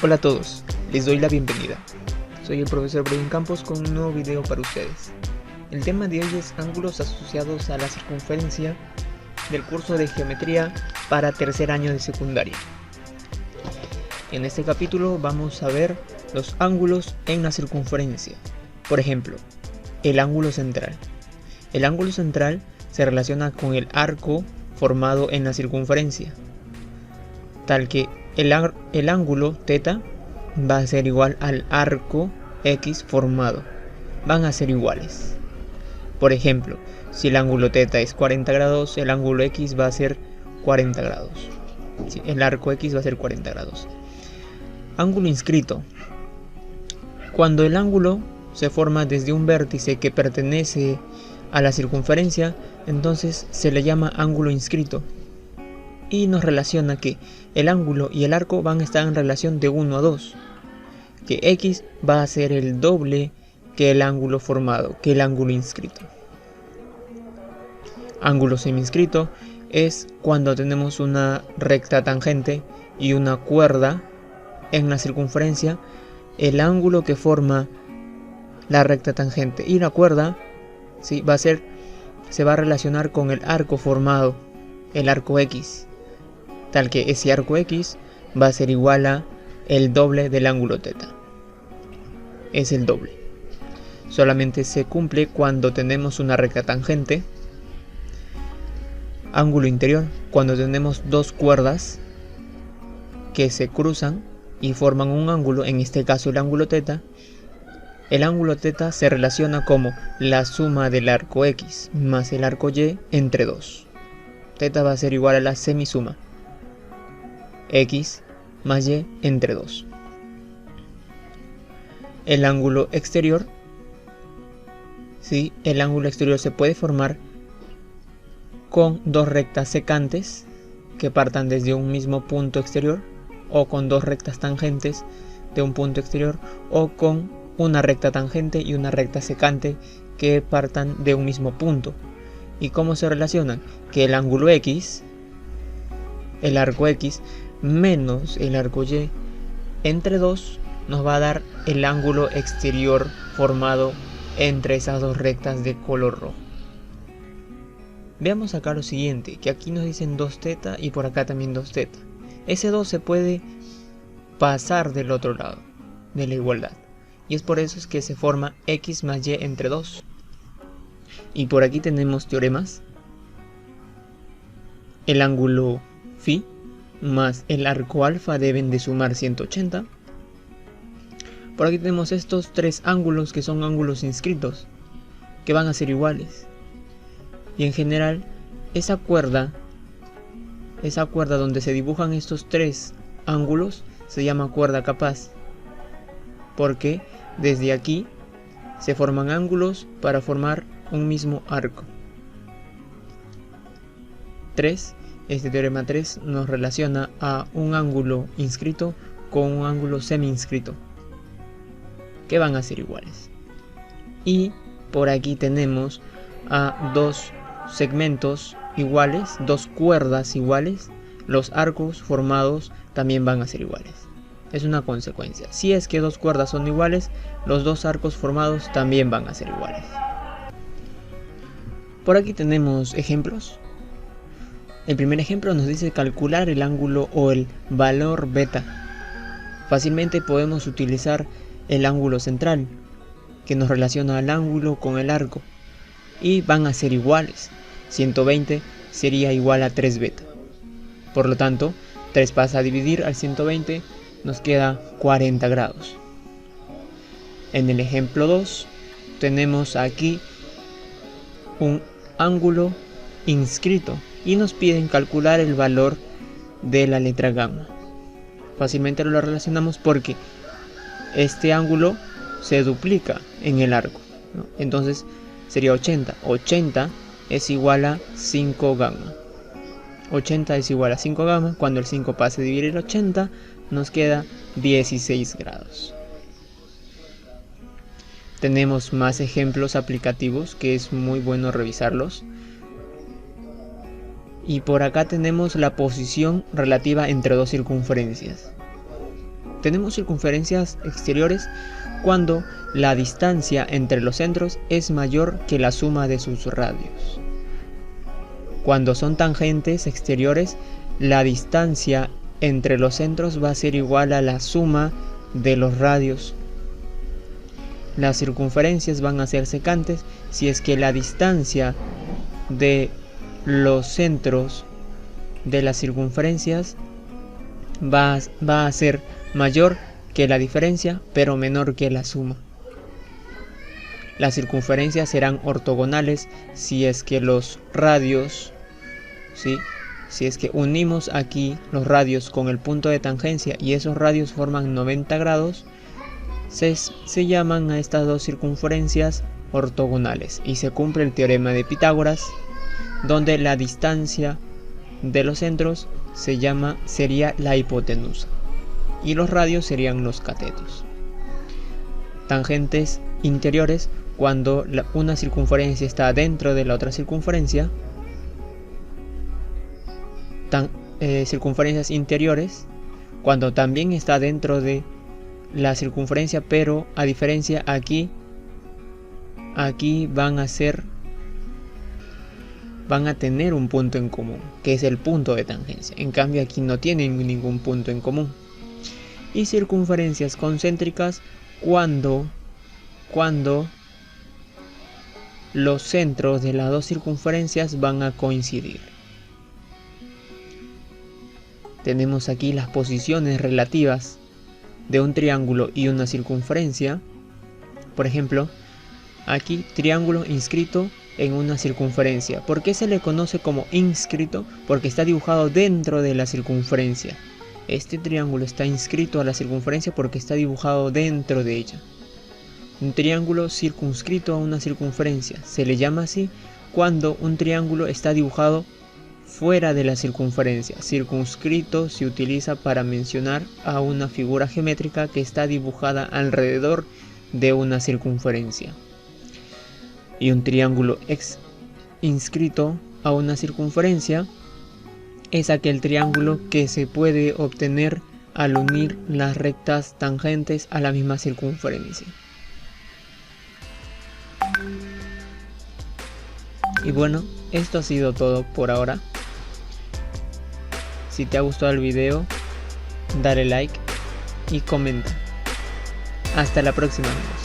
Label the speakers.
Speaker 1: Hola a todos, les doy la bienvenida. Soy el profesor Brian Campos con un nuevo video para ustedes. El tema de hoy es ángulos asociados a la circunferencia del curso de geometría para tercer año de secundaria. En este capítulo vamos a ver los ángulos en la circunferencia. Por ejemplo, el ángulo central. El ángulo central se relaciona con el arco formado en la circunferencia, tal que el ángulo θ va a ser igual al arco X formado. Van a ser iguales. Por ejemplo, si el ángulo θ es 40 grados, el ángulo X va a ser 40 grados. Sí, el arco X va a ser 40 grados. Ángulo inscrito. Cuando el ángulo se forma desde un vértice que pertenece a la circunferencia, entonces se le llama ángulo inscrito. Y nos relaciona que el ángulo y el arco van a estar en relación de 1 a 2. Que X va a ser el doble que el ángulo formado, que el ángulo inscrito. Ángulo semiinscrito es cuando tenemos una recta tangente y una cuerda en la circunferencia. El ángulo que forma la recta tangente y la cuerda se va a relacionar con el arco formado, el arco X, tal que ese arco X va a ser igual a el doble del ángulo θ. Es el doble. Solamente se cumple cuando tenemos una recta tangente. Ángulo interior, cuando tenemos dos cuerdas que se cruzan y forman un ángulo, en este caso el ángulo θ. El ángulo θ se relaciona como la suma del arco X más el arco Y entre 2. θ va a ser igual a la semisuma X más Y entre 2. El ángulo exterior. Sí, el ángulo exterior se puede formar con dos rectas secantes que partan desde un mismo punto exterior, o con dos rectas tangentes de un punto exterior, o con una recta tangente y una recta secante que partan de un mismo punto. ¿Y cómo se relacionan? Que el ángulo X, el arco X, menos el arco Y entre 2 nos va a dar el ángulo exterior formado entre esas dos rectas de color rojo. Veamos acá lo siguiente, que aquí nos dicen 2θ y por acá también 2θ. Ese 2 se puede pasar del otro lado de la igualdad, y es por eso es que se forma X más Y entre 2. Y por aquí tenemos teoremas. El ángulo φ más el arco alfa deben de sumar 180. Por aquí tenemos estos tres ángulos que son ángulos inscritos, que van a ser iguales. Y en general, esa cuerda donde se dibujan estos tres ángulos se llama cuerda capaz, porque desde aquí se forman ángulos para formar un mismo arco. 3. Este teorema 3 nos relaciona a un ángulo inscrito con un ángulo semi-inscrito, que van a ser iguales. Y por aquí tenemos a dos segmentos iguales, dos cuerdas iguales. Los arcos formados también van a ser iguales. Es una consecuencia. Si es que dos cuerdas son iguales, los dos arcos formados también van a ser iguales. Por aquí tenemos ejemplos. El primer ejemplo nos dice calcular el ángulo o el valor beta. Fácilmente podemos utilizar el ángulo central, que nos relaciona al ángulo con el arco, y van a ser iguales. 120 sería igual a 3 beta. Por lo tanto, 3 pasa a dividir al 120, nos queda 40 grados. En el ejemplo 2 tenemos aquí un ángulo inscrito y nos piden calcular el valor de la letra gamma. Fácilmente lo relacionamos porque este ángulo se duplica en el arco, ¿no? Entonces sería 80. 80 es igual a 5 gamma. 80 es igual a 5 gamma. Cuando el 5 pase a dividir el 80, nos queda 16 grados. Tenemos más ejemplos aplicativos que es muy bueno revisarlos. Y por acá tenemos la posición relativa entre dos circunferencias. Tenemos circunferencias exteriores cuando la distancia entre los centros es mayor que la suma de sus radios. Cuando son tangentes exteriores, la distancia entre los centros va a ser igual a la suma de los radios. Las circunferencias van a ser secantes si es que la distancia de los centros de las circunferencias va a ser mayor que la diferencia, pero menor que la suma. Las circunferencias serán ortogonales si es que los radios, ¿sí? Si es que unimos aquí los radios con el punto de tangencia y esos radios forman 90 grados, se llaman a estas dos circunferencias ortogonales y se cumple el teorema de Pitágoras, donde la distancia de los centros sería la hipotenusa y los radios serían los catetos. Tangentes interiores cuando una circunferencia está dentro de la otra circunferencia. Circunferencias interiores cuando también está dentro de la circunferencia, pero a diferencia aquí van a tener un punto en común, que es el punto de tangencia. En cambio aquí no tienen ningún punto en común. Y circunferencias concéntricas cuando los centros de las dos circunferencias van a coincidir. Tenemos aquí las posiciones relativas de un triángulo y una circunferencia. Por ejemplo, aquí triángulo inscrito en una circunferencia. ¿Por qué se le conoce como inscrito? Porque está dibujado dentro de la circunferencia. Este triángulo está inscrito a la circunferencia porque está dibujado dentro de ella. Un triángulo circunscrito a una circunferencia se le llama así cuando un triángulo está dibujado fuera de la circunferencia. Circunscrito se utiliza para mencionar a una figura geométrica que está dibujada alrededor de una circunferencia. Y un triángulo inscrito a una circunferencia es aquel triángulo que se puede obtener al unir las rectas tangentes a la misma circunferencia. Y bueno, esto ha sido todo por ahora. Si te ha gustado el video, dale like y comenta. Hasta la próxima, amigos.